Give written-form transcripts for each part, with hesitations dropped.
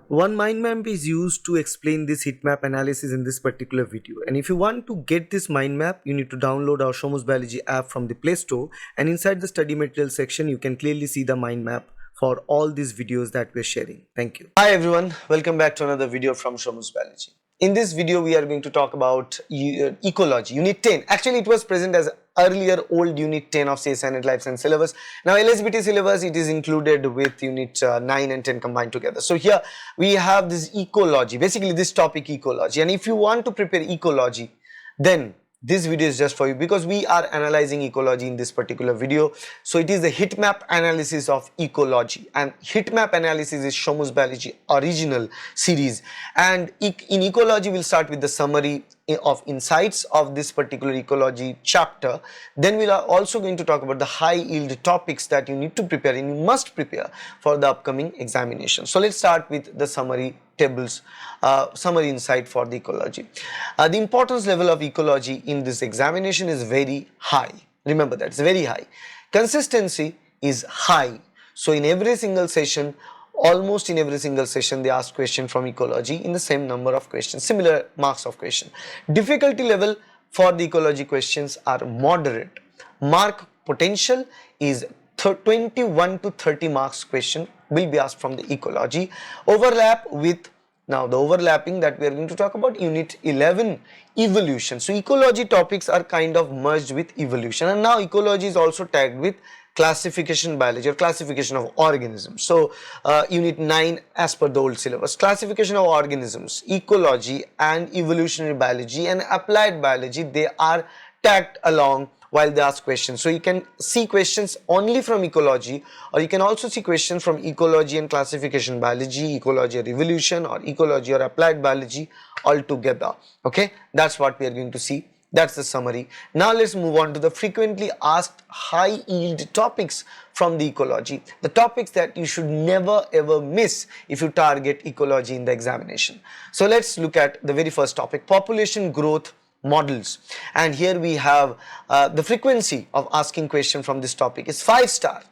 One mind map is used to explain this heat map analysis in this particular video. And if you want to get this mind map, you need to download our Shomu's Biology app from the Play Store. And inside the study material section, you can clearly see the mind map for all these videos that we're sharing. Thank you. Hi everyone, welcome back to another video from Shomu's Biology. In this video, we are going to talk about Ecology, Unit 10. Actually, it was present as earlier old Unit 10 of CSIR Life Science syllabus. Now, LSBT syllabus, it is included with Unit 9 and 10 combined together. So here we have this Ecology, basically this topic Ecology. And if you want to prepare Ecology, then this video is just for you because we are analyzing ecology in this particular video. So it is the heat map analysis of ecology, and heat map analysis is Shomu's Biology original series. And in ecology, we'll start with the summary of insights of this particular ecology chapter. Then we are also going to talk about the high yield topics that you need to prepare and you must prepare for the upcoming examination. So let's start with the summary tables, summary insight for the ecology. The importance level of ecology in this examination is very high. Remember that, it's very high. Consistency is high. So in every single session, almost in every single session, they ask question from ecology in the same number of questions, similar marks of question. Difficulty level for the ecology questions are moderate. Mark potential is 21 to 30 marks question will be asked from the ecology. Overlap with, now the overlapping that we are going to talk about, Unit 11, evolution. So ecology topics are kind of merged with evolution, and now ecology is also tagged with classification biology or classification of organisms. So Unit 9 as per the old syllabus, classification of organisms, ecology and evolutionary biology and applied biology, they are tagged along while they ask questions. So you can see questions only from ecology, or you can also see questions from ecology and classification biology, ecology or evolution, or ecology or applied biology all together. Okay, that's what we are going to see. That's the summary. Now let's move on to the frequently asked high yield topics from the ecology, the topics that you should never ever miss if you target ecology in the examination. So let's look at the very first topic, population growth models. And here we have the frequency of asking question from this topic is 5 star.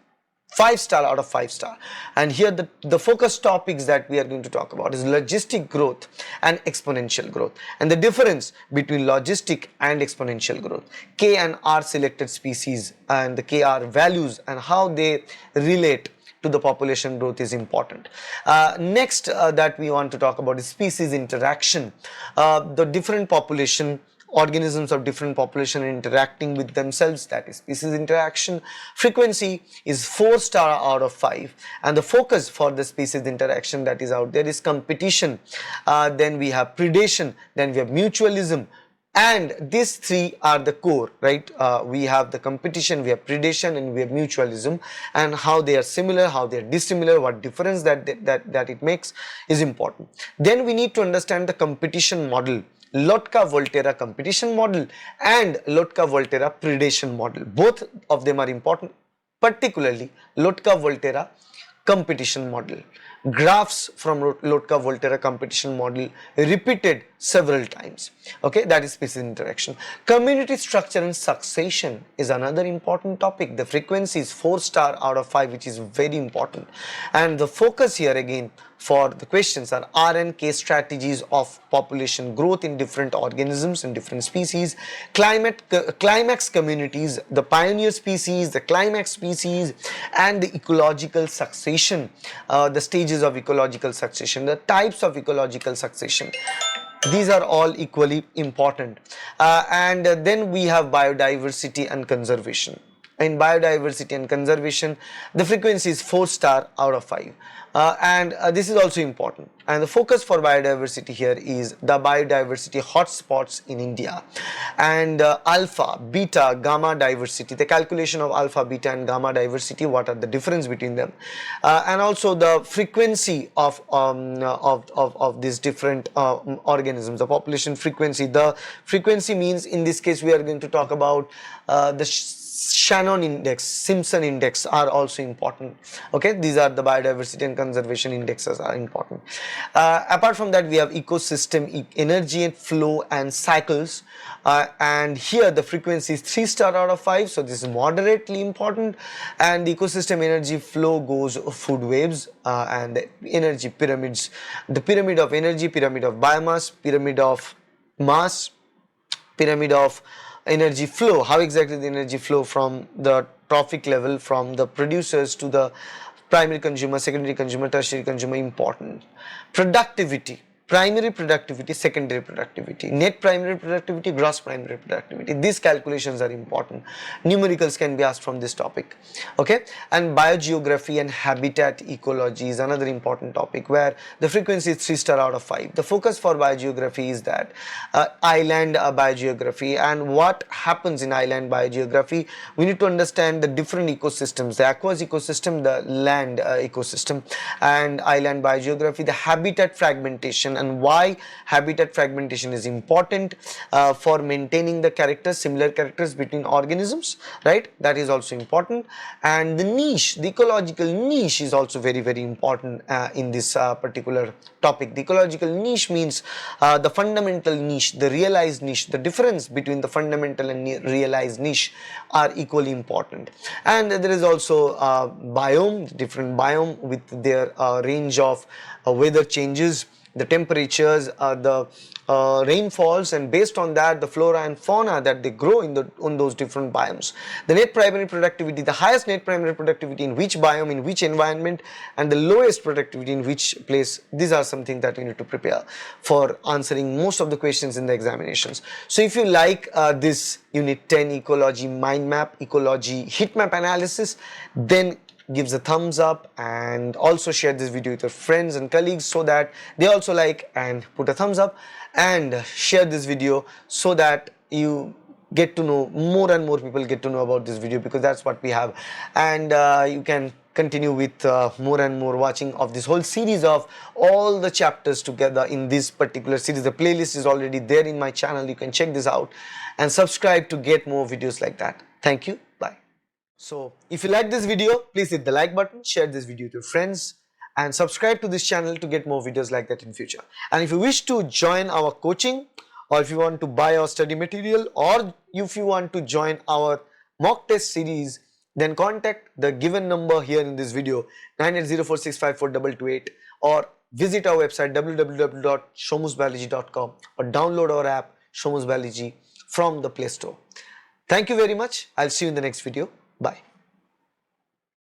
5 star out of 5 star. And here the focus topics that we are going to talk about is logistic growth and exponential growth, and the difference between logistic and exponential growth, K and R selected species and the KR values and how they relate to the population growth is important. Next that we want to talk about is species interaction. The different population organisms of different population interacting with themselves, that is species interaction. Frequency is 4 star out of 5, and the focus for the species interaction that is out there is competition, then we have predation, then we have mutualism, and these three are the core, right? We have the competition, we have predation, and we have mutualism, and how they are similar, how they are dissimilar, what difference that it makes is important. Then we need to understand the competition model, Lotka-Volterra competition model and Lotka-Volterra predation model. Both of them are important, particularly Lotka-Volterra competition model. Graphs from Lotka-Volterra competition model repeated several times. Okay, that is species interaction. Community structure and succession is another important topic. The frequency is 4 star out of 5, which is very important. And the focus here again for the questions are R and K strategies of population growth in different organisms and different species, climax communities, the pioneer species, the climax species, and the ecological succession, the stages of ecological succession, the types of ecological succession. These are all equally important. And then we have biodiversity and conservation. In biodiversity and conservation, the frequency is 4 star out of 5. And this is also important, and the focus for biodiversity here is the biodiversity hotspots in India, and alpha, beta, gamma diversity, the calculation of alpha, beta and gamma diversity, what are the difference between them, and also the frequency of these different organisms, the population frequency. The frequency means in this case we are going to talk about the Shannon index, Simpson index are also important. Okay, these are the biodiversity and conservation indexes are important. Apart from that, we have ecosystem energy and flow and cycles, and here the frequency is 3 star out of 5, so this is moderately important. And the ecosystem energy flow goes food waves, and the energy pyramids, the pyramid of energy, pyramid of biomass, pyramid of mass, pyramid of energy flow, how exactly the energy flow from the trophic level, from the producers to the primary consumer, secondary consumer, tertiary consumer, important. Productivity, primary productivity, secondary productivity, net primary productivity, gross primary productivity, these calculations are important. Numericals can be asked from this topic. Okay, and biogeography and habitat ecology is another important topic where the frequency is 3 star out of 5. The focus for biogeography is that island biogeography, and what happens in island biogeography, we need to understand the different ecosystems, the aqueous ecosystem, the land ecosystem, and island biogeography, the habitat fragmentation, and why habitat fragmentation is important for maintaining the characters, similar characters between organisms, right? That is also important. And the niche, the ecological niche is also very important in this particular topic. The ecological niche means the fundamental niche, the realized niche, the difference between the fundamental and realized niche are equally important. And there is also biome, different biome with their range of weather changes, the temperatures, the rainfalls, and based on that the flora and fauna that they grow in those different biomes. The net primary productivity, the highest net primary productivity in which biome, in which environment, and the lowest productivity in which place. These are something that you need to prepare for answering most of the questions in the examinations. So if you like this unit 10 ecology mind map, ecology heat map analysis, then gives a thumbs up, and also share this video with your friends and colleagues so that they also like and put a thumbs up, and share this video so that you get to know, more and more people get to know about this video, because that's what we have. And you can continue with more and more watching of this whole series of all the chapters together in this particular series. The playlist is already there in my channel, you can check this out and subscribe to get more videos like that. Thank you, bye. So if you like this video, please hit the like button, share this video with your friends, and subscribe to this channel to get more videos like that in future. And if you wish to join our coaching, or if you want to buy our study material, or if you want to join our mock test series, then contact the given number here in this video, 9804654228, or visit our website www.shomusbiology.com, or download our app Shomu's Biology from the Play Store. Thank you very much. I'll see you in the next video. Bye.